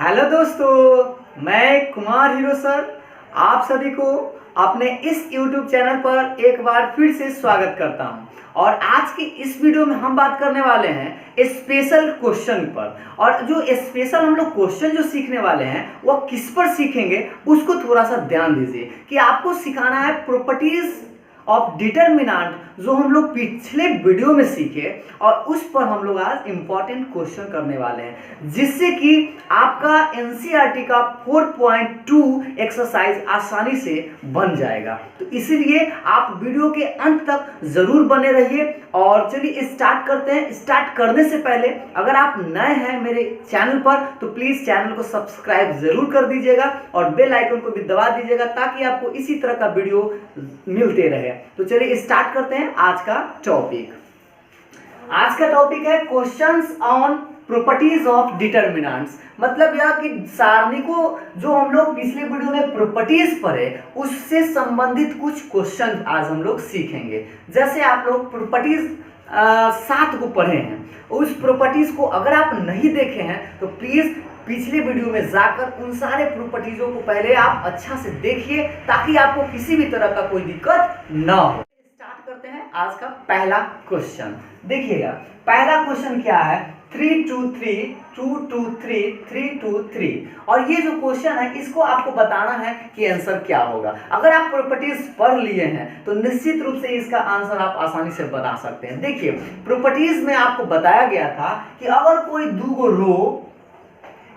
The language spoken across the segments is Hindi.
हेलो दोस्तों, मैं कुमार हीरो सर आप सभी को अपने इस YouTube चैनल पर एक बार फिर से स्वागत करता हूं। और आज की इस वीडियो में हम बात करने वाले हैं स्पेशल क्वेश्चन पर। और जो स्पेशल हम लोग क्वेश्चन जो सीखने वाले हैं वह किस पर सीखेंगे उसको थोड़ा सा ध्यान दीजिए कि आपको सिखाना है प्रॉपर्टीज ऑफ डिटरमिनेंट, जो हम लोग पिछले वीडियो में सीखे और उस पर हम लोग आज इंपॉर्टेंट क्वेश्चन करने वाले हैं, जिससे कि आपका एनसीईआरटी का 4.2 एक्सरसाइज आसानी से बन जाएगा। तो इसीलिए आप वीडियो के अंत तक जरूर बने रहिए। और चलिए स्टार्ट करते हैं। स्टार्ट करने से पहले अगर आप नए हैं मेरे चैनल पर तो प्लीज चैनल को सब्सक्राइब जरूर कर दीजिएगा और बेल आइकन को भी दबा दीजिएगा ताकि आपको इसी तरह का वीडियो मिलते रहे। तो चलिए स्टार्ट करते हैं आज का टॉपिक। आज का टॉपिक है questions on properties of determinants. मतलब यह कि सारणी को जो हम लोग पिछले वीडियो में प्रॉपर्टीज पढ़े उससे संबंधित कुछ क्वेश्चन आज हम लोग सीखेंगे। जैसे आप लोग प्रॉपर्टीज 7 को पढ़े हैं, उस प्रॉपर्टीज को अगर आप नहीं देखे हैं तो प्लीज पिछले वीडियो में जाकर उन सारे प्रॉपर्टीजों को पहले आप अच्छा से देखिए ताकि आपको किसी भी तरह का कोई दिक्कत ना हो। स्टार्ट करते हैं आज का पहला क्वेश्चन। देखिएगा पहला क्वेश्चन क्या है, 3 2 3 2 2 3 3 2 3। और ये जो क्वेश्चन है इसको आपको बताना है कि आंसर क्या होगा। अगर आप प्रॉपर्टीज पढ़ लिए हैं तो निश्चित रूप से इसका आंसर आप आसानी से बना सकते हैं। देखिए प्रॉपर्टीज में आपको बताया गया था कि अगर कोई दो रो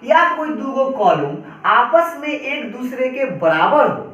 या कोई दो कॉलम आपस में एक दूसरे के बराबर हो,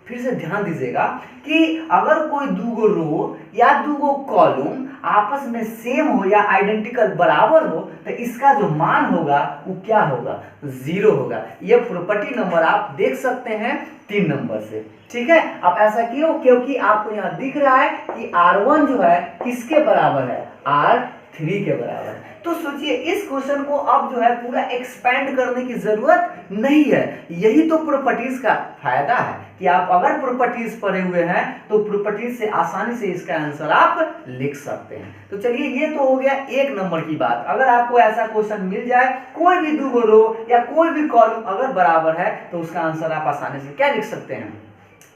फिर से ध्यान दीजिएगा कि अगर कोई दो रो या दो कॉलम आपस में सेम हो या आइडेंटिकल बराबर हो तो इसका जो मान होगा वो क्या होगा, 0 होगा। ये प्रॉपर्टी नंबर आप देख सकते हैं 3 नंबर से। ठीक है, अब ऐसा क्यों? क्योंकि आपको यहाँ दिख रहा है कि R1 जो है किसके बराबर है, R3 के बराबर। तो सोचिए इस क्वेश्चन को अब जो है पूरा एक्सपेंड करने की जरूरत नहीं है। यही तो प्रॉपर्टीज का फायदा है कि आप अगर प्रॉपर्टीज पढ़े हुए हैं तो प्रॉपर्टीज से आसानी से इसका आंसर आप लिख सकते हैं। तो चलिए ये तो हो गया 1 नंबर की बात। अगर आपको ऐसा क्वेश्चन मिल जाए, कोई भी दो रो या कोई भी कॉलम अगर बराबर है तो उसका आंसर आप आसानी से क्या लिख सकते हैं,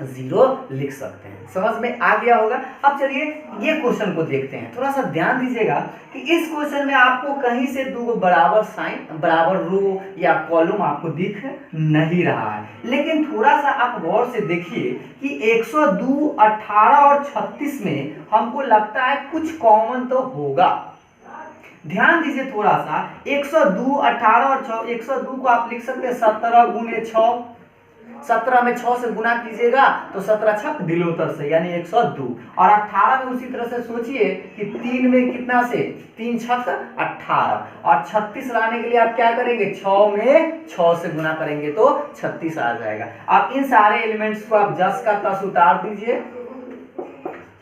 0 लिख सकते हैं। समझ में आ गया होगा। अब चलिए ये क्वेश्चन को देखते हैं। थोड़ा सा ध्यान दीजिएगा कि इस क्वेश्चन में आपको कहीं से दो बराबर साइन, बराबर रो या कॉलम आपको दिख नहीं रहा है, लेकिन थोड़ा सा आप गौर से देखिए कि 102, 18 और 36 में हमको लगता है कुछ कॉमन तो होगा। ध्यान दीजिए थोड़ा सा, 102, 18 और 6, 102 को आप लिख सकते हैं 17 गुने 6। 17 में 6 से गुना कीजिएगा तो 17 छक दिलोतर से यानी 102। और 18 में उसी तरह से सोचिए कि 3 में कितना से, 3 छक 18। और 36 लाने के लिए आप क्या करेंगे, 6 में 6 से गुना करेंगे तो 36 आ जाएगा। आप इन सारे एलिमेंट्स को आप 10 का 10 उतार दीजिए,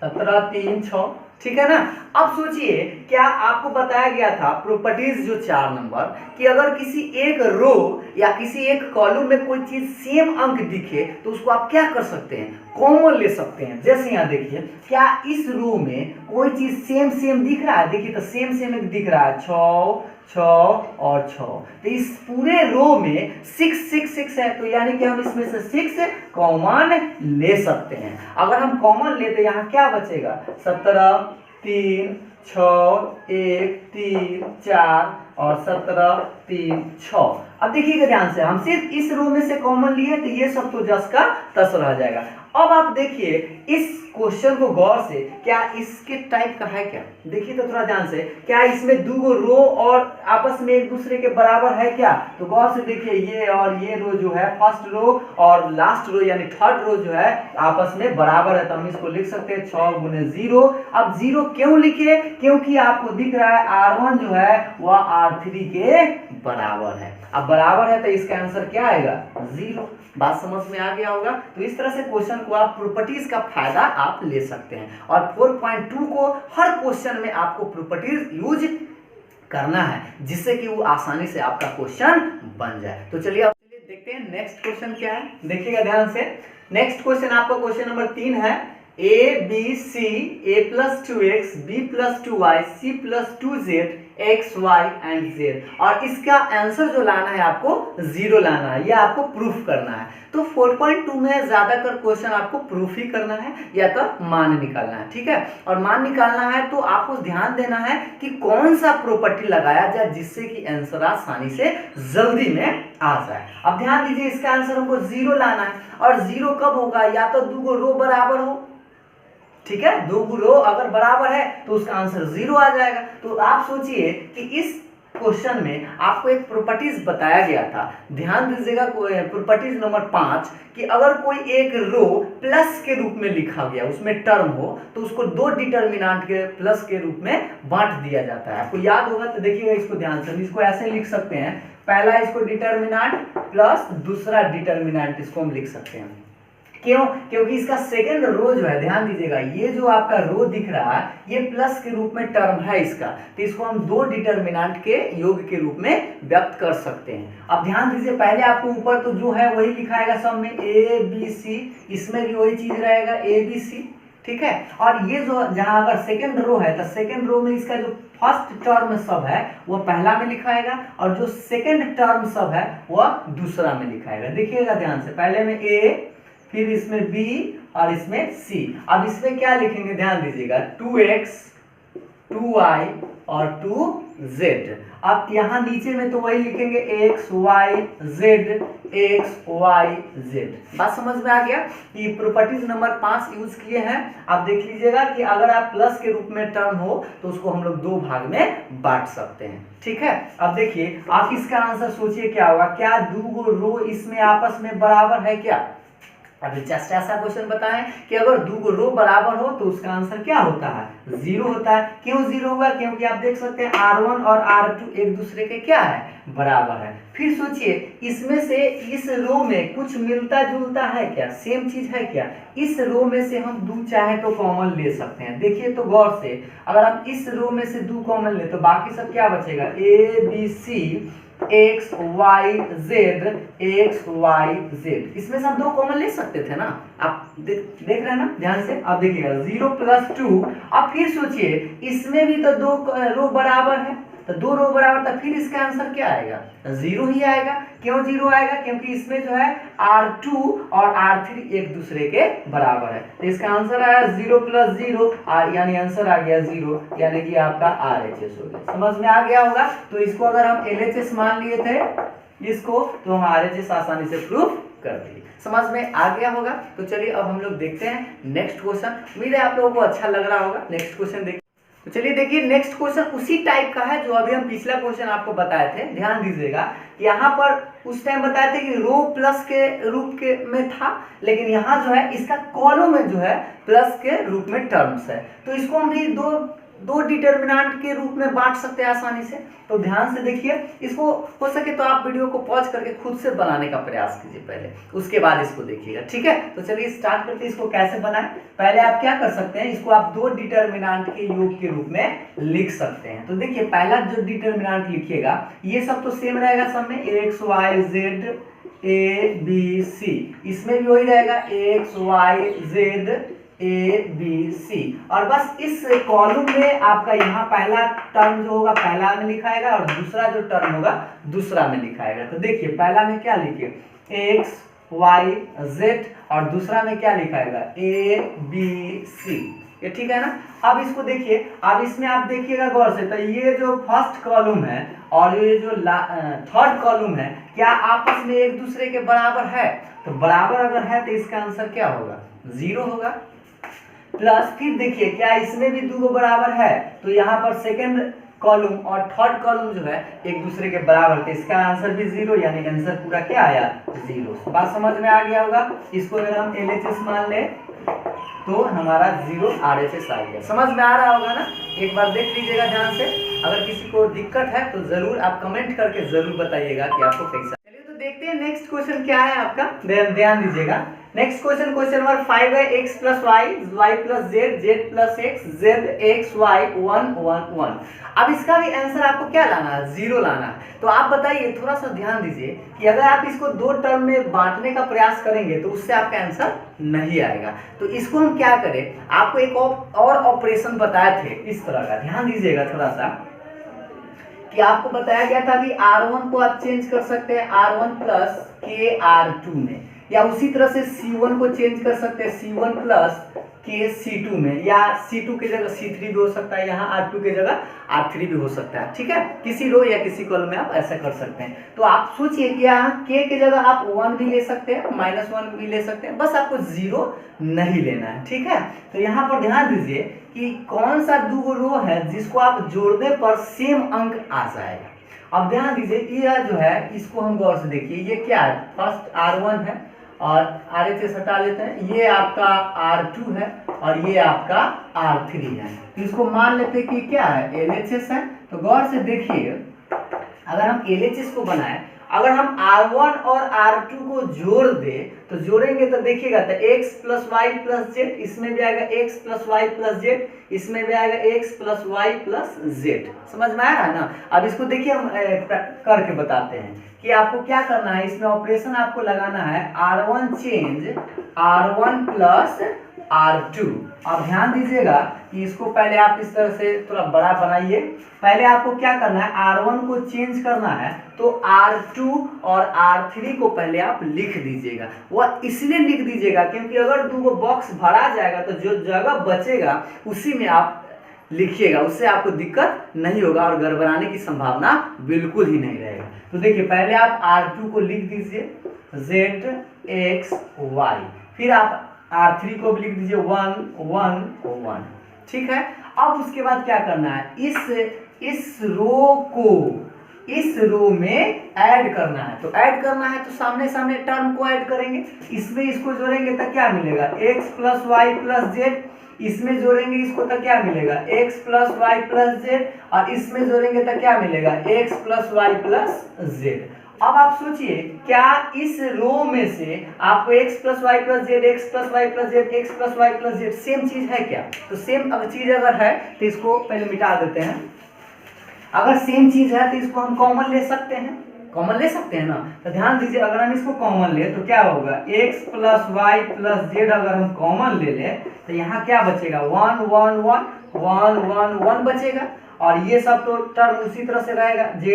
17 3 6। ठीक है ना। अब सोचिए क्या आपको बताया गया था प्रॉपर्टीज जो 4 नंबर कि अगर किसी एक रो या किसी एक कॉलम में कोई चीज सेम अंक दिखे तो उसको आप क्या कर सकते हैं, कॉमन ले सकते हैं। जैसे यहाँ देखिए क्या इस रो में कोई चीज सेम दिख रहा है, देखिए तो सेम दिख रहा है, 6 6 और 6। तो इस पूरे रो में 6 है, तो यानी कि हम इसमें से 6 कॉमन ले सकते हैं। अगर हम कॉमन लेते यहाँ क्या बचेगा, 17 3 6 1 3 4 और 17 3 6। अब देखिएगा ध्यान से, हम सिर्फ इस रो में से कॉमन लिए तो ये सब तो 10 का 10 रह जाएगा। अब आप देखिए इस क्वेश्चन को गौर से, क्या इसके टाइप का है क्या, देखिए तो थोड़ा ध्यान से, क्या इसमें दो रो और आपस में एक दूसरे के बराबर है क्या? तो गौर से देखिए ये और ये रो जो है, फर्स्ट रो और लास्ट रो यानी थर्ड रो जो है आपस में बराबर है, तो हम इसको लिख सकते हैं 6 गुने 0। अब 0 क्यों लिखे, क्योंकि आपको दिख रहा है R1 जो है वह R3 के बराबर है। अब बराबर है तो इसका आंसर क्या आएगा, 0। बात समझ में आ गया होगा। तो इस तरह से क्वेश्चन को आप प्रॉपर्टीज का फायदा आप ले सकते हैं। और 4.2 को हर क्वेश्चन में आपको प्रॉपर्टीज यूज करना है जिससे कि वो आसानी से आपका क्वेश्चन बन जाए। तो चलिए अब देखते हैं नेक्स्ट क्वेश्चन क्या है। देखिएगा ध्यान से, नेक्स्ट क्वेश्चन आपका क्वेश्चन नंबर 3 है, A B C A + 2x B + 2y C + 2z X Y and Z, और इसका आंसर जो लाना है आपको 0 लाना है, यह आपको प्रूफ करना है। तो 4.2 में ज्यादातर क्वेश्चन आपको प्रूफ ही करना है या तो मान निकालना है, ठीक है। और मान निकालना है तो आपको ध्यान देना है कि कौन सा प्रॉपर्टी लगाया जाए जिससे कि आंसर आसानी से जल्दी में आ जाए। अब ध्यान दीजिए, इसका आंसर हमको 0 लाना है, और 0 कब होगा, या तो दो रो बराबर हो, ठीक है, दो रो अगर बराबर है तो उसका आंसर 0 आ जाएगा। तो आप सोचिए कि इस क्वेश्चन में आपको एक प्रॉपर्टीज बताया गया था, ध्यान दीजिएगा, प्रॉपर्टीज नंबर 5 कि अगर कोई एक रो प्लस के रूप में लिखा गया, उसमें टर्म हो, तो उसको दो डिटर्मिनेंट के प्लस के रूप में बांट दिया जाता है। आपको याद होगा तो देखिएगा इसको ध्यान से, इसको ऐसे लिख सकते हैं, पहला इसको डिटर्मिनेंट प्लस दूसरा डिटर्मिनेंट, इसको हम लिख सकते हैं। क्यों? क्योंकि इसका सेकंड रो जो है, ध्यान दीजिएगा, ये जो आपका रो दिख रहा है ये प्लस के रूप में टर्म है इसका, तो इसको हम दो डिटर्मिनेंट के योग के रूप में व्यक्त कर सकते हैं। अब ध्यान दीजिए, पहले आपको ऊपर तो जो है वही लिखाएगा सब में ए बी सी, इसमें भी वही चीज रहेगा ए बी सी, ठीक है। और ये जो जहां अगर सेकंड रो है तो सेकंड रो में इसका जो फर्स्ट टर्म सब है वो पहला में लिखाएगा, और जो सेकंड टर्म सब है वह दूसरा में लिखाएगा। देखिएगा ध्यान से, पहले में ए, फिर इसमें b और इसमें c। अब इसमें क्या लिखेंगे, ध्यान दीजिएगा, 2x 2y और 2z। अब यहाँ नीचे में तो वही लिखेंगे x y z x y z। बात समझ में आ गया? ये प्रॉपर्टीज नंबर 5 यूज किए हैं। आप देख लीजिएगा कि अगर आप प्लस के रूप में टर्म हो तो उसको हम लोग दो भाग में बांट सकते हैं, ठीक है। अब देखिए, आप इसका आंसर सोचिए क्या होगा, क्या दो रो इसमें आपस में बराबर है क्या? अभी जस्ट ऐसा क्वेश्चन बताएं कि अगर दो रो बराबर हो तो उसका आंसर क्या होता है, 0 होता है। क्यों 0 हुआ? क्योंकि आप देख सकते हैं R1 और R2 एक दूसरे के क्या है, बराबर है। फिर सोचिए, इसमें से इस रो में कुछ मिलता जुलता है क्या, सेम चीज है क्या? इस रो में से हम दो चाहे तो कॉमन ले सकते हैं। देखिए तो गौर से, अगर हम इस रो में से दो कॉमन ले तो बाकी सब क्या बचेगा, A B C X Y Z X Y Z, इसमें से हम दो कॉमन ले सकते थे ना। आप देख रहे हैं ना ध्यान से। अब देखिएगा 0 + 2। अब फिर सोचिए, इसमें भी तो दो रो बराबर है, तो दो रो बराबर, तो फिर इसका आंसर क्या आएगा, 0 ही आएगा। क्यों 0 आएगा? क्योंकि इसमें जो है R2 और R3 एक दूसरे के बराबर है, तो इसका आंसर आया 0 + 0, यानी आंसर आ गया 0, यानी कि आपका RHS हो गया। समझ में आ गया होगा? तो इसको अगर हम LHS मान लिए थे इसको, तो हम RHS आसानी से प्रूफ कर दिए। समझ में आ गया होगा? तो चलिए अब हम लोग देखते हैं नेक्स्ट क्वेश्चन। उम्मीद है आप लोगों को अच्छा लग रहा होगा। नेक्स्ट क्वेश्चन देखिए। तो चलिए देखिए, नेक्स्ट क्वेश्चन उसी टाइप का है जो अभी हम पिछला क्वेश्चन आपको बताए थे। ध्यान दीजिएगा, यहाँ पर उस टाइम बताए थे कि रो प्लस के रूप के में था, लेकिन यहाँ जो है इसका कॉलम में जो है प्लस के रूप में टर्म्स है, तो इसको हम भी दो डिटर्मिनेंट के रूप में बांट सकते हैं आसानी से। तो ध्यान से देखिए, इसको हो सके तो आप वीडियो को पॉज करके खुद से बनाने का प्रयास कीजिए पहले, उसके बाद इसको देखिएगा, ठीक है। तो चलिए स्टार्ट करते हैं, इसको कैसे बनाएं। पहले आप क्या कर सकते हैं, इसको आप दो डिटर्मिनेंट के योग के रूप में लिख सकते हैं। तो देखिए, पहला जो डिटर्मिनेंट लिखिएगा ये सब तो सेम रहेगा, सब में X Y Z A B C, इसमें भी वही रहेगा X Y Z A B C, और बस इस कॉलम में आपका यहाँ पहला टर्म जो होगा पहला में लिखाएगा और दूसरा जो टर्म होगा दूसरा में लिखाएगा। तो देखिए, पहला में क्या लिखिए, एक्स वाई जेड, और दूसरा में क्या लिखाएगा, ए बी सी, ये ठीक है ना। अब इसको देखिए, अब इसमें आप देखिएगा गौर से, तो ये जो फर्स्ट कॉलम है और ये जो थर्ड कॉलम है, क्या आपस में एक दूसरे के बराबर है? तो बराबर अगर है तो इसका आंसर क्या होगा, 0 होगा। प्लस फिर देखिए, क्या इसमें भी दो बराबर है? तो यहाँ पर सेकंड कॉलम और थर्ड कॉलम जो है एक दूसरे के बराबर थे, इसका आंसर भी 0, यानी आंसर पूरा क्या आया, 0। बात समझ में आ गया होगा? इसको अगर हम LHS मान ले तो हमारा 0 RHS आ गया। समझ में आ रहा होगा ना? एक बार देख लीजिएगा ध्यान से। अगर किसी को दिक्कत है तो जरूर आप कमेंट करके जरूर बताइएगा कि आपको कैसा। चलिए तो देखते हैं नेक्स्ट क्वेश्चन क्या है आपका, ध्यान दीजिएगा। नेक्स्ट क्वेश्चन, क्वेश्चन नंबर 5 है, x + y y + z z + x z x y 1 1 1। अब इसका भी आंसर आपको क्या लाना है, 0 लाना है। तो आप बताइए, थोड़ा सा ध्यान दीजिए कि अगर आप इसको दो टर्म में बांटने का प्रयास करेंगे तो उससे आपका आंसर नहीं आएगा। तो इसको हम क्या करें, आपको एक और ऑपरेशन बताए थे इस तरह का, ध्यान दीजिएगा थोड़ा सा। कि आपको बताया गया था कि R1 को आप चेंज कर सकते हैं R1 प्लस के R2 में, या उसी तरह से C1 को चेंज कर सकते हैं C1 प्लस के C2 में, या C2 की जगह C3 भी हो सकता है, यहाँ R2 की जगह R3 भी हो सकता है। ठीक है, किसी रो या किसी कॉलम में आप ऐसा कर सकते हैं। तो आप सोचिए कि यहाँ K की जगह आप 1 भी ले सकते हैं, -1 भी ले सकते हैं, बस आपको 0 नहीं लेना है। ठीक है, तो यहाँ पर ध्यान दीजिए कि कौन सा दो रो है जिसको आप जोड़ने पर सेम अंक आ जाएगा। अब ध्यान दीजिए, ये जो है इसको हम गौर से देखिए, ये क्या है, फर्स्ट R1 है और RHS हटा लेते हैं, ये आपका R2 है और ये आपका R3 है। तो इसको मान लेते हैं कि क्या है, LHS है। तो गौर से देखिए, अगर हम LHS को बनाए, अगर हम R1 और R2 को जोड़ दे तो जोड़ेंगे तो देखिएगा तो x plus Y plus Z, इसमें भी आएगा x plus Y plus Z, इसमें भी आएगा x plus Y plus Z. समझ में आ रहा है ना। अब इसको देखिए हम करके बताते हैं कि आपको क्या करना है। इसमें ऑपरेशन आपको लगाना है R1 change R1 plus R2। अब ध्यान दीजिएगा कि इसको पहले आप इस तरह से थोड़ा बड़ा बनाइए। पहले आपको क्या करना है, R1 को चेंज करना है तो R2 और R3 को पहले आप लिख दीजिएगा। वह इसलिए लिख दीजिएगा क्योंकि अगर दो बॉक्स भरा जाएगा तो जो जगह बचेगा उसी में आप लिखिएगा, उससे आपको दिक्कत नहीं होगा और गड़बड़ाने की संभावना बिल्कुल ही नहीं रहेगा। तो देखिए, पहले आप R2 को लिख दीजिए Z X Y, फिर आप R3 को भी लिख दीजिए 1 1 1। ठीक है, अब उसके बाद क्या करना है, इस रो को इस रो में ऐड करना है। तो ऐड करना है तो सामने सामने टर्म को ऐड करेंगे, इसमें इसको जोड़ेंगे तो क्या मिलेगा, x plus Y plus Z, इसमें जोड़ेंगे इसको तो क्या मिलेगा, x plus Y plus Z, और इसमें जोड़ेंगे तो क्या मिलेगा, x plus Y plus Z. अब आप सोचिए, क्या इस रो में से आपको x plus Y plus Z, x plus Y plus Z, x plus Y plus Z same चीज है क्या? तो सेम अगर चीज अगर है तो इसको पहले मिटा देते हैं। अगर सेम चीज है तो इसको हम कॉमन ले सकते हैं, कॉमन ले सकते हैं ना। तो ध्यान दीजिए, अगर हम इसको कॉमन ले तो क्या होगा, x plus Y plus Z अगर हम कॉमन ले लें तो यहाँ क्या बचेगा, 1 1 1 1 1 1 बचेगा, और ये सब तो टर्म उसी तरह से रहेगा, z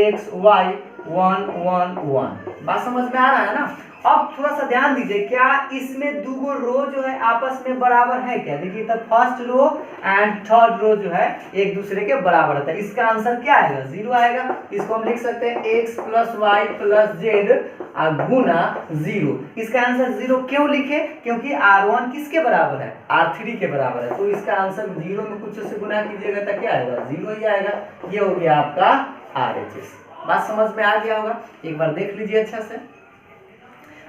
x y 1 1 1। बात समझ में आ रहा है ना। अब थोड़ा सा ध्यान दीजिए, क्या इसमें दो रो जो है आपस में बराबर है क्या? देखिए, तो first row and third row जो है एक दूसरे के बराबर होता है। इसका आंसर क्या आएगा, 0 आएगा। इसको हम लिख सकते हैं x plus Y plus Z गुना 0। इसका आंसर 0 क्यों लिखे, क्योंकि R1 किसके बराबर है, R3 के बराबर है। तो इसका आंसर 0 में कुछ से गुना कीजिएगा तो क्या आएगा, 0 ही आएगा। ये हो गया आपका RHS। बात समझ में आ गया होगा, एक बार देख लीजिए अच्छा से।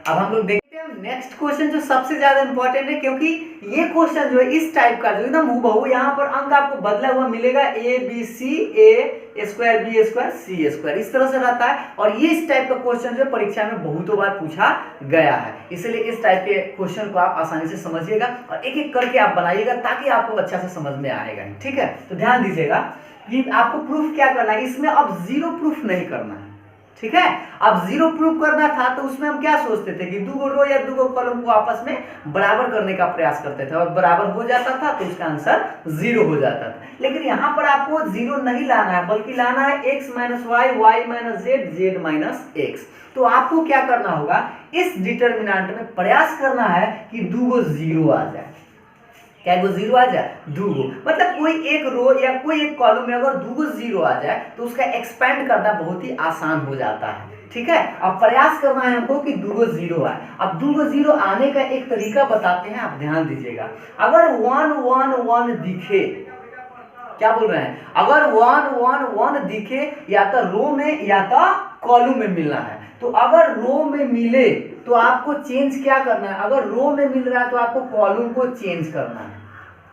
अब हम लोग देखते हैं नेक्स्ट क्वेश्चन, जो सबसे ज्यादा इंपॉर्टेंट है, क्योंकि ये क्वेश्चन जो है इस टाइप का जो एकदम हूबहू यहाँ पर अंक आपको बदला हुआ मिलेगा, a b c a square b square c square, इस तरह से रहता है। और ये इस टाइप का क्वेश्चन जो परीक्षा में बहुतों बार पूछा गया है, इसलिए इस टाइप के क्वेश्चन को आप आसानी से समझिएगा और एक एक करके आप बनाइएगा ताकि आपको अच्छा से समझ में आएगा। ठीक है, तो ध्यान दीजिएगा कि आपको प्रूफ क्या करना है, इसमें अब 0 प्रूफ नहीं करना है। ठीक है, अब 0 प्रूफ करना था तो उसमें हम क्या सोचते थे कि दो रो या दो कॉलम को आपस में बराबर करने का प्रयास करते थे, और बराबर हो जाता था तो उसका आंसर 0 हो जाता था। लेकिन यहाँ पर आपको 0 नहीं लाना है, बल्कि लाना है x minus Y, Y minus Z, Z minus X. तो आपको क्या करना होगा, इस डिटर्मिनेंट में प्रयास करना है कि दो 0 आ जाए। क्या वो 0 आ जाए, दो, मतलब कोई एक रो या कोई एक कॉलम में अगर दो 0 आ जाए तो उसका एक्सपेंड करना बहुत ही आसान हो जाता है। ठीक है, अब प्रयास करना है हमको कि दो 0 आए। अब दो 0 आने का एक तरीका बताते हैं, आप ध्यान दीजिएगा। अगर 1 1 1 दिखे, क्या बोल रहे हैं, अगर 1 1 1 दिखे या तो रो में या तो कॉलम में मिलना है। तो अगर रो में मिले तो आपको चेंज क्या करना है, अगर रो में मिल रहा है तो आपको कॉलम को चेंज करना है।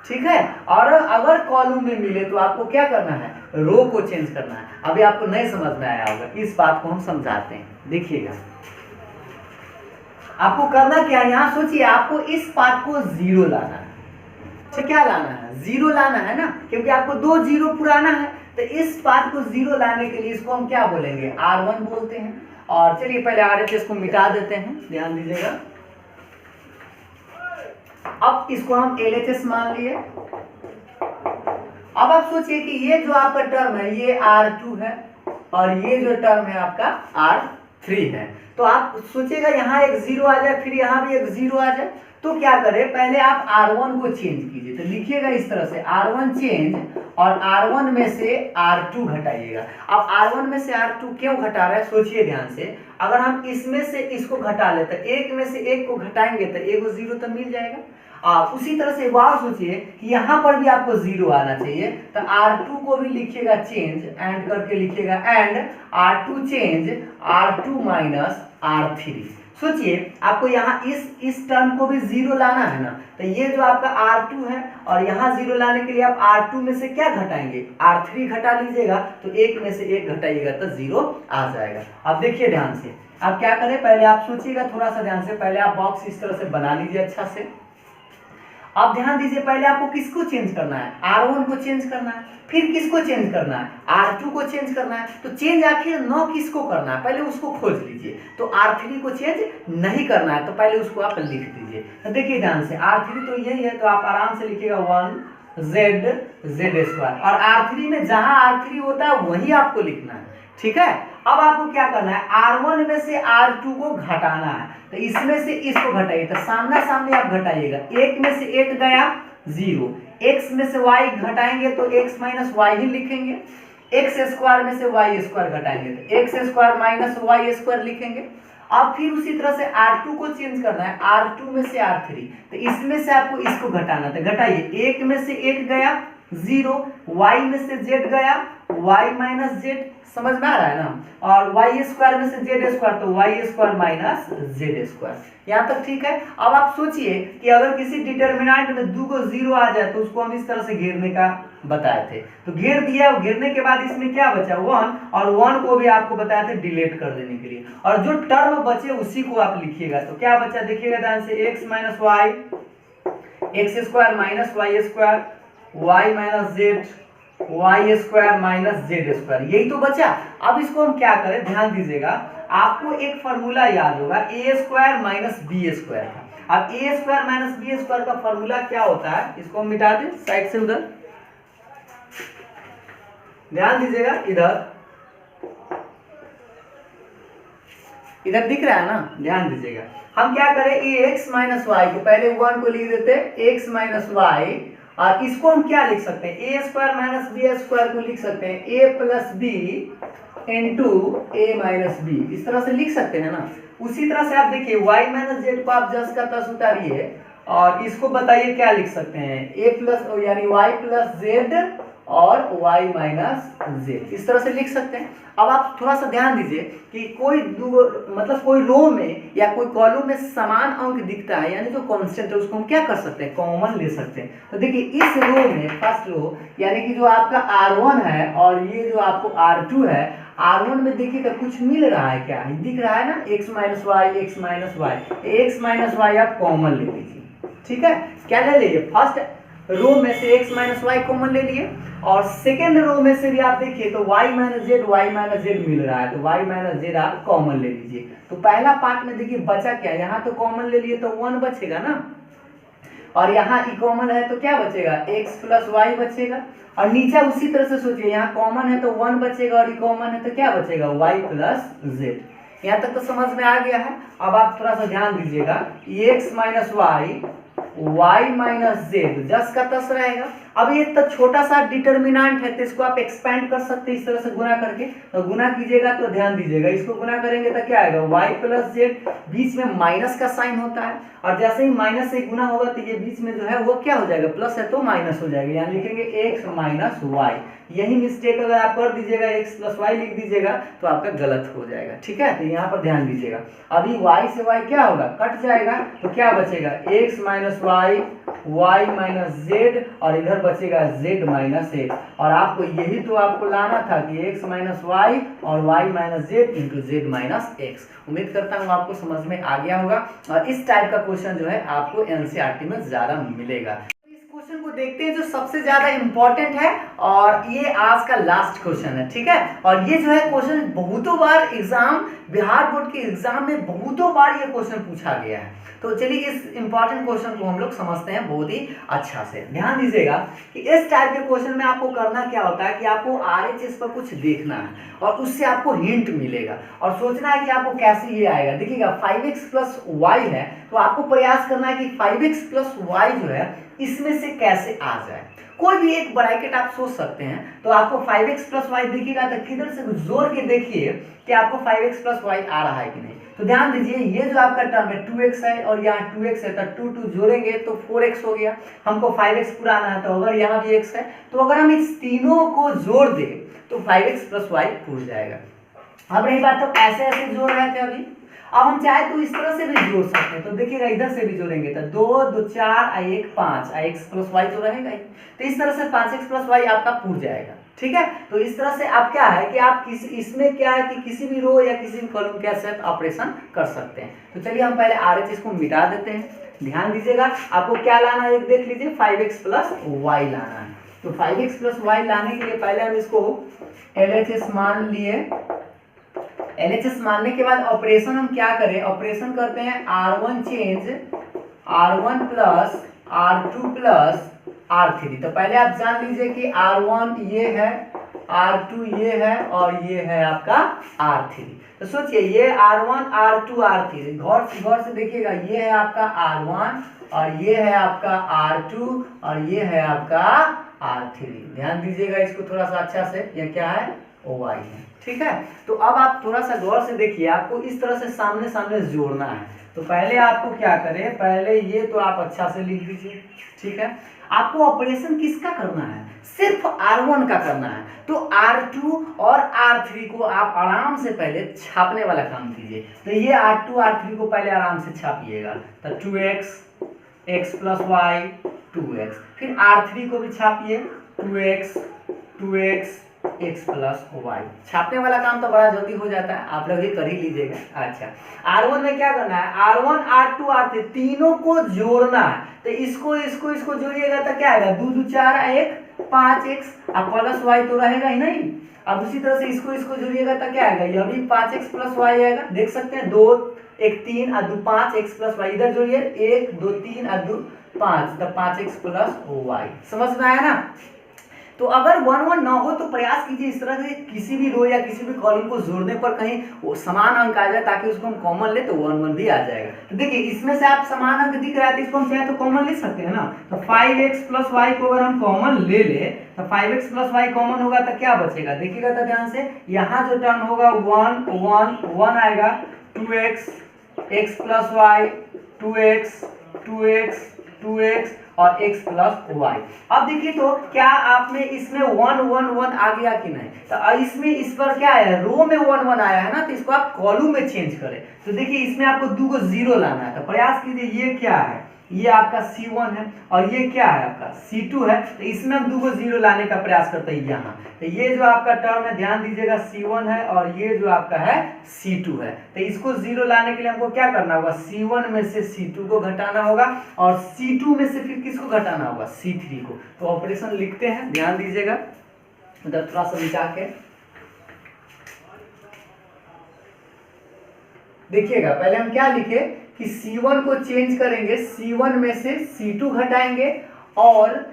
ठीक है, और अगर कॉलम में मिले तो आपको क्या करना है, रो को चेंज करना है। अभी आपको नहीं समझ में आया होगा, इस बात को हम समझाते हैं, देखिएगा। आपको करना क्या है, यहाँ सोचिए, आपको इस पार्ट को 0 लाना है। तो क्या लाना है, 0 लाना है ना, क्योंकि आपको 2 0 पुराना है। तो इस पार्ट को 0 लाने के लिए इसको हम क्या बोलेंगे, R1 बोलते हैं। और चलिए पहले RHS को मिटा देते हैं, ध्यान दीजिएगा। अब इसको हम LHS मान लिए, अब आप सोचिए कि ये जो आपका टर्म है ये R2 है और ये जो टर्म है आपका R3 है। तो आप सोचिएगा यहाँ एक 0 आ जाए, फिर यहाँ भी एक 0 आ जाए, तो क्या करें, पहले आप R1 को चेंज कीजिए। तो लिखिएगा इस तरह से R1 चेंज और R1 में से R2 घटाइएगा। अब R1 में से R2 क्यों घटा रहा है सोचिए ध्यान से। अगर हम इसमें से इसको घटा ले तो एक में से एक को घटाएंगे तो एक 0 तो मिल जाएगा। उसी तरह से बात सोचिए कि यहाँ पर भी आपको 0 आना चाहिए, तो R2 को भी लिखिएगा चेंज, एंड करके लिखिएगा and R2 change R2 minus R3। सोचिए आपको यहाँ इस टर्म को भी 0 लाना है ना, तो ये जो आपका R2 है और यहाँ 0 लाने के लिए आप R2 में से क्या घटाएंगे, R3 घटा लीजिएगा, तो एक में से एक घटाइएगा तो 0 आ जाएगा। अब देखिए ध्यान से, आप क्या करें, पहले आप सोचिएगा थोड़ा सा ध्यान से, पहले आप बॉक्स इस तरह से बना लीजिए अच्छा से। अब ध्यान दीजिए, पहले आपको किसको चेंज करना है, R1 को चेंज करना है, फिर किसको चेंज करना है, R2 को चेंज करना है। तो चेंज आखिर न किसको करना है, पहले उसको खोज लीजिए। तो R3 को चेंज नहीं करना है, तो पहले उसको आप लिख दीजिए। तो देखिए ध्यान से, R3 तो यही है, तो आप आराम से लिखिएगा 1z स्क्वायर, और R3 में जहां R3 होता है वही आपको लिखना है, ठीक है। अब आपको क्या करना है, R1 में से R2 को घटाना है, तो इसमें से इसको घटाइए, तो सामने सामने आप घटाइएगा, एक में से एक गया 0, x में से y घटाएंगे तो x माइनस वाई ही लिखेंगे, x स्क्वायर में से y स्क्वायर घटाएंगे तो x square minus Y square लिखेंगे। अब फिर उसी तरह से R2 को चेंज करना है, R2 में से R3, तो इसमें से आपको इसको घटाना, तो घटाइए, एक में से एक गया 0, y में से z गया y माइनस z, समझ में आ रहा है ना, और y स्क्वायर में से z स्क्वायर, तो y square minus z square. यहाँ तक ठीक है। अब आप सोचिए कि अगर किसी डिटर्मिनेंट में 2 को 0 आ जाए तो उसको हम इस तरह से घेरने का बताए थे, तो घेर दिया, घेरने के बाद इसमें क्या बचा 1, और 1 को भी आपको बताए थे डिलीट कर देने के लिए, और जो टर्म बचे उसी को आप लिखिएगा। तो क्या बचा देखिएगा ध्यान से, x minus Y, X square minus Y square, Y minus Z, Y square minus Z square, यही तो बचा। अब इसको हम क्या करें, ध्यान दीजिएगा, आपको एक फॉर्मूला याद होगा ए स्क्वायर माइनस बी स्क्वायर का। अब ए स्क्वायर माइनस बी स्क्वायर का फॉर्मूला क्या होता है, इसको हम मिटा दें साइड से, उधर ध्यान दीजिएगा, इधर दिख रहा है ना, ध्यान दीजिएगा। हम क्या करें, ए एक्स माइनस वाई को पहले 1 को लिख देते, एक्स माइनस वाई, और इसको हम क्या लिख सकते हैं, ए स्क्वायर माइनस बी स्क्वायर को लिख सकते हैं ए प्लस बी इंटू ए माइनस बी, इस तरह से लिख सकते हैं ना। उसी तरह से आप देखिए y माइनस जेड को आप जस का तस उतारिए और इसको बताइए क्या लिख सकते हैं, ए प्लस यानी y प्लस जेड और y माइनस जेड, इस तरह से लिख सकते हैं। अब आप थोड़ा सा ध्यान दीजिए कि कोई मतलब कोई रो में या कोई कॉलम में समान अंक दिखता है, यानी जो कांस्टेंट है उसको हम क्या कर सकते हैं, कॉमन ले सकते हैं। तो देखिए इस रो में फर्स्ट रो यानी कि जो आपका R1 है और ये जो आपको R2 है, R1 में देखिए तो कुछ मिल रहा है, क्या दिख रहा है ना, x minus Y, X minus Y, X minus Y आप कॉमन ले लीजिए, ठीक है। क्या ले लीजिए, फर्स्ट रो में से x माइनस वाई कॉमन ले लिए, और सेकेंड रो में से भी आप देखिए तो y माइनस जेड मिल रहा है, तो y माइनस जेड आप कॉमन ले लीजिए। तो पहला पार्ट में देखिए बचा क्या, यहाँ तो कॉमन ले लिए तो 1 बचेगा ना, और यहाँ ई कॉमन है तो क्या बचेगा, x प्लस वाई बचेगा, और नीचे उसी तरह से सोचिए, यहाँ कॉमन है तो 1 बचेगा और ई कॉमन है तो क्या बचेगा, y प्लस जेड। यहाँ तक तो समझ में आ गया है। अब आप थोड़ा सा ध्यान दीजिएगा, x minus Y, y minus Z जस का तस रहेगा। अब ये तो छोटा सा डिटर्मिनेंट है तो इसको आप एक्सपेंड कर सकते हैं इस तरह से गुना करके, तो गुना कीजिएगा तो ध्यान दीजिएगा, इसको गुना करेंगे तो क्या आएगा, y प्लस जेड, बीच में माइनस का साइन होता है, और जैसे ही माइनस से गुना होगा तो ये बीच में जो है वो क्या हो जाएगा, प्लस है तो माइनस हो जाएगा, यहाँ लिखेंगे x माइनस वाई। यही मिस्टेक अगर आप कर दीजिएगा, x प्लस वाई लिख दीजिएगा तो आपका गलत हो जाएगा, ठीक है। तो यहाँ पर ध्यान दीजिएगा, अभी y से y क्या होगा, कट जाएगा, तो क्या बचेगा, x minus Y, y minus Z, और इधर बचेगा z माइनस x, और आपको यही तो आपको लाना था कि x माइनस वाई और y minus Z into Z minus x. उम्मीद करता हूँ आपको समझ में आ गया होगा, और इस टाइप का क्वेश्चन जो है आपको एनसीईआरटी में ज्यादा मिलेगा। क्वेश्चन को देखते हैं जो सबसे ज्यादा इंपॉर्टेंट है, और ये आज का लास्ट क्वेश्चन है, ठीक है। और ये जो है क्वेश्चन बहुतों बार एग्जाम बिहार बोर्ड के एग्जाम में बहुतों बार ये क्वेश्चन पूछा गया है। तो चलिए इस इंपॉर्टेंट क्वेश्चन को हम लोग समझते हैं बहुत ही अच्छा से। ध्यान दीजिएगा कि इस टाइप के क्वेश्चन में आपको करना क्या होता है कि आपको RHS पर कुछ देखना है और उससे आपको हिंट मिलेगा और सोचना है कि आपको कैसे ये आएगा। देखिएगा 5x प्लस वाई है, तो आपको प्रयास करना है कि 5x प्लस वाई जो है इसमें से कैसे आ जाए। कोई भी एक ब्रैकेट आप सोच सकते हैं, तो आपको 5x प्लस वाई दिखेगा तो किधर से जोड़ के देखिए कि आपको 5x प्लस वाई आ रहा है कि नहीं। तो ध्यान दीजिए ये जो आपका टर्म है 2x है और यहाँ 2x है, तो 2 2 जोड़ेंगे तो 4x हो गया। हमको 5x पूरा आना है, तो अगर यहाँ भी x है तो अगर हम इस तीनों को जोड़ दें तो 5x प्लस वाई पूछ जाएगा। अब रही बात तो ऐसे ऐसे जोड़ रहे थे अभी, अब हम चाहे तो इस तरह से भी जोड़ सकते हैं। तो देखिएगा इधर से भी जोड़ेंगे तो 2 2 4 1 5 x प्लस वाई तो रहेगा ही। तो इस तरह से 5x प्लस वाई आपका पूछ जाएगा। ठीक है, तो इस तरह से आप क्या है कि आप इसमें क्या है कि किसी भी रो या किसी भी कॉलम के साथ ऑपरेशन कर सकते हैं। तो चलिए हम पहले RHS को मिटा देते हैं। ध्यान दीजिएगा आपको क्या लाना है, एक देख लीजिए 5x प्लस वाई लाना है। तो 5x प्लस वाई लाने के लिए पहले हम इसको LHS मान लिए। LHS मानने के बाद ऑपरेशन हम क्या करें, ऑपरेशन करते हैं R1 change R1 plus R2 plus R3। तो पहले आप जान लीजिए कि R1 ये है, R2 ये है और ये है आपका R3। तो सोचिए ये R1 R2 R3, गौर से देखिएगा ये है आपका R1 और ये है आपका R2 और ये है आपका R3। ध्यान दीजिएगा इसको थोड़ा सा अच्छा से, ये क्या है OI है। ठीक है, तो अब आप थोड़ा सा गौर से देखिए, आपको इस तरह से सामने सामने जोड़ना है। तो पहले आपको क्या करें, पहले ये तो आप अच्छा से लिख दीजिए। ठीक है, आपको ऑपरेशन किसका करना है, सिर्फ R1 का करना है। तो R2 और R3 को आप आराम से पहले छापने वाला काम कीजिए। तो ये R2 R3 को पहले आराम से छापिएगा। तो 2x x plus Y 2x, फिर R3 को भी छापिए 2x x प्लस वाई। छापने वाला काम तो बड़ा जल्दी हो जाता है, आप लोग ही कर ही लीजिएगा। अच्छा, R1 में क्या करना है, R1 R2 R3 तीनों को जोड़ना है। तो इसको जोड़िएगा तो क्या आएगा, 2 2 4 1 5x अब प्लस वाई तो रहेगा ही नहीं। अब उसी तरह से इसको जोड़िएगा तो क्या आएगा, यह भी 5x प्लस वाई आएगा। देख सकते हैं 2 1 3 और 2 5x प्लस वाई, इधर जोड़िए 1 2 3 और 2 5, तो 5x प्लस वाई। समझ में आया ना। तो अगर 1 1 ना हो तो प्रयास कीजिए इस तरह से किसी भी रो या किसी भी कॉलम को जोड़ने पर कहीं वो समान अंक आ जाए, ताकि उसको हम कॉमन ले तो 1 1 भी आ जाएगा। तो देखिए इसमें से आप समान अंक दिख रहा है तो इसको हम चाहे तो कॉमन ले सकते हैं ना। तो 5x प्लस वाई को अगर हम कॉमन ले ले तो 5x प्लस वाई कॉमन होगा तो क्या बचेगा, देखिएगा तो ध्यान से, यहाँ जो टर्म होगा 1 1 1 आएगा, 2x x plus Y 2x 2x 2x और x प्लस वाई। अब देखिए तो क्या आप में इसमें 1 1 1 आ गया कि नहीं। तो इसमें इस पर क्या है, रो में 1 1 आया है ना, तो इसको आप कॉलम में चेंज करें। तो देखिए इसमें आपको 2 को 0 लाना है। तो प्रयास कीजिए, ये क्या है, ये आपका C1 है और ये क्या है आपका C2 है। तो इसमें हम 2 को 0 लाने का प्रयास करते हैं यहाँ। तो ये जो आपका टर्म है ध्यान दीजिएगा C1 है और ये जो आपका है C2 है। तो इसको 0 लाने के लिए हमको क्या करना होगा, C1 में से C2 को घटाना होगा और C2 में से फिर किसको घटाना होगा, C3 को। तो ऑपरेशन लिखते हैं, ध्यान दीजिएगा, मतलब थोड़ा सा मिटा के देखिएगा। पहले हम क्या लिखे कि C1 को चेंज करेंगे, C1 में से C2 घटाएंगे और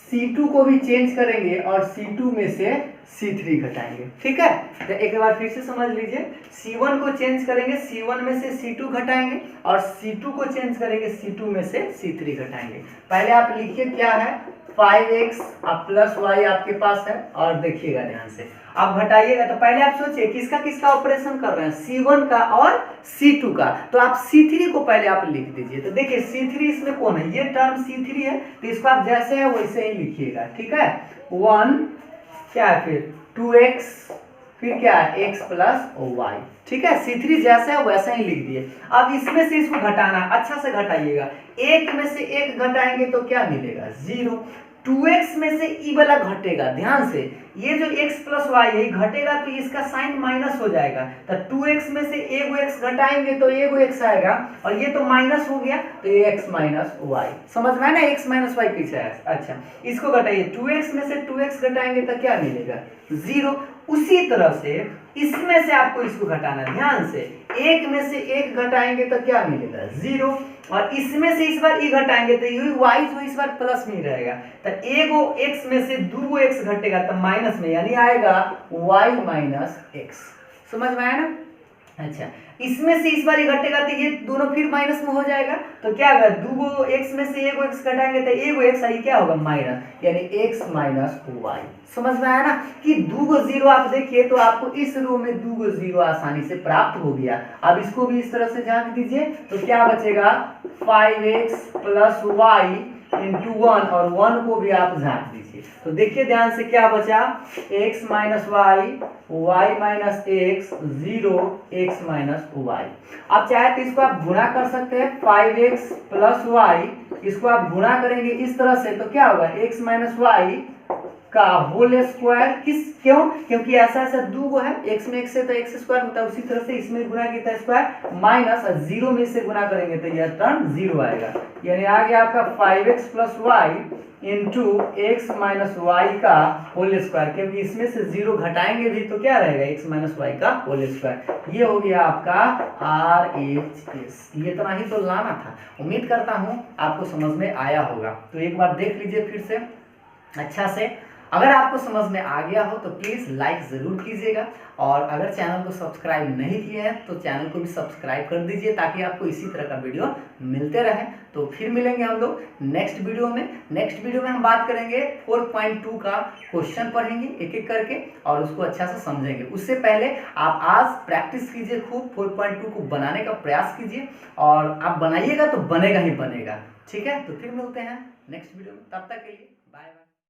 C2 को भी चेंज करेंगे और C2 में से C3 घटाएंगे। ठीक है, तो एक बार फिर से समझ लीजिए, C1 को चेंज करेंगे, C1 में से C2 घटाएंगे और C2 को चेंज करेंगे, C2 में से C3 घटाएंगे। पहले आप लिखिए क्या है, 5x प्लस वाई आपके पास है और देखिएगा ध्यान से, आप घटाइएगा तो पहले आप सोचिए किसका किसका ऑपरेशन कर रहे हैं, C1 का और C2 का। तो आप C3 को पहले आप लिख दीजिए। तो देखिए C3 इसमें कौन है, ये टर्म C3 है, तो इसको आप जैसे है वैसे ही लिखिएगा। ठीक है, 1 क्या है, फिर 2x, फिर क्या है x प्लस वाई। ठीक है, C3 जैसे है वैसे ही लिख दिए। अब इसमें से इसको घटाना, अच्छा से घटाइएगा, एक में से एक घटाएंगे तो क्या मिलेगा, 0। 2x में से ई वाला घटेगा, ध्यान से, ये जो x प्लस वाई है घटेगा तो इसका साइन माइनस हो जाएगा। तो 2x में से एगो x घटाएंगे तो एगो x आएगा और ये तो माइनस हो गया तो ये x माइनस वाई। समझ में ना, x माइनस वाई पीछे है। अच्छा, इसको घटाइए, 2x में से 2x घटाएंगे तो क्या मिलेगा, 0। उसी तरह से इसमें से आपको इसको घटाना है। ध्यान से, एक में से एक घटाएंगे तो क्या मिलेगा 0, और इसमें से इस बार ये घटाएंगे तो ये y जो इस बार प्लस में ही रहेगा। तो एगो x में से दूगो x घटेगा तो माइनस में, यानी आएगा y माइनस x। समझ में आया ना? अच्छा, इसमें से इस बार ये घटेगा तो ये दोनों फिर माइनस में हो जाएगा। तो क्या होगा, दूगो x में से एगो x घटाएंगे तो एगो x आई क्या होगा माइनस, यानी x माइनस वाई। समझ में आया ना कि दूगो जीरो आप देखिए तो आपको इस रो में दूगो जीरो आसानी से प्राप्त हो गया। अब इसको भी इस तरह से जांच दीजिए तो क्या बचेगा 5x प्लस वाई इंटू 1, और 1 को भी आप झांक दीजिए तो देखिए ध्यान से क्या बचा, x minus Y, Y minus X, 0 x minus Y. अब चाहे तो इसको आप गुणा कर सकते हैं 5x प्लस वाई, इसको आप गुणा करेंगे इस तरह से तो क्या होगा x माइनस वाई का होल स्क्वायर। क्यों? क्योंकि ऐसा ऐसा दूगो है, x में x से तो x स्क्वायर होता है, उसी तरह से इसमें गुणा किया स्क्वायर माइनस 0 में से गुणा करेंगे तो यह टर्म 0 आएगा, यानी आ गया आपका 5x plus Y into X minus Y का होल स्क्वायर। क्योंकि इसमें से 0 घटाएंगे भी तो क्या रहेगा x माइनस वाई का होल स्क्वायर। ये हो गया आपका RHS। ये इतना ही तो लाना था। उम्मीद करता हूँ आपको समझ में आया होगा। तो एक बार देख लीजिए फिर से अच्छा से। अगर आपको समझ में आ गया हो तो प्लीज़ लाइक ज़रूर कीजिएगा, और अगर चैनल को सब्सक्राइब नहीं किए हैं तो चैनल को भी सब्सक्राइब कर दीजिए ताकि आपको इसी तरह का वीडियो मिलते रहे। तो फिर मिलेंगे हम लोग नेक्स्ट वीडियो में। नेक्स्ट वीडियो में हम बात करेंगे 4.2 का क्वेश्चन पढ़ेंगे एक एक करके और उसको अच्छा से समझेंगे। उससे पहले आप आज प्रैक्टिस कीजिए, खूब 4.2 को बनाने का प्रयास कीजिए, और आप बनाइएगा तो बनेगा ही बनेगा। ठीक है, तो फिर मिलते हैं नेक्स्ट वीडियो में। तब तक के लिए बाय बाय।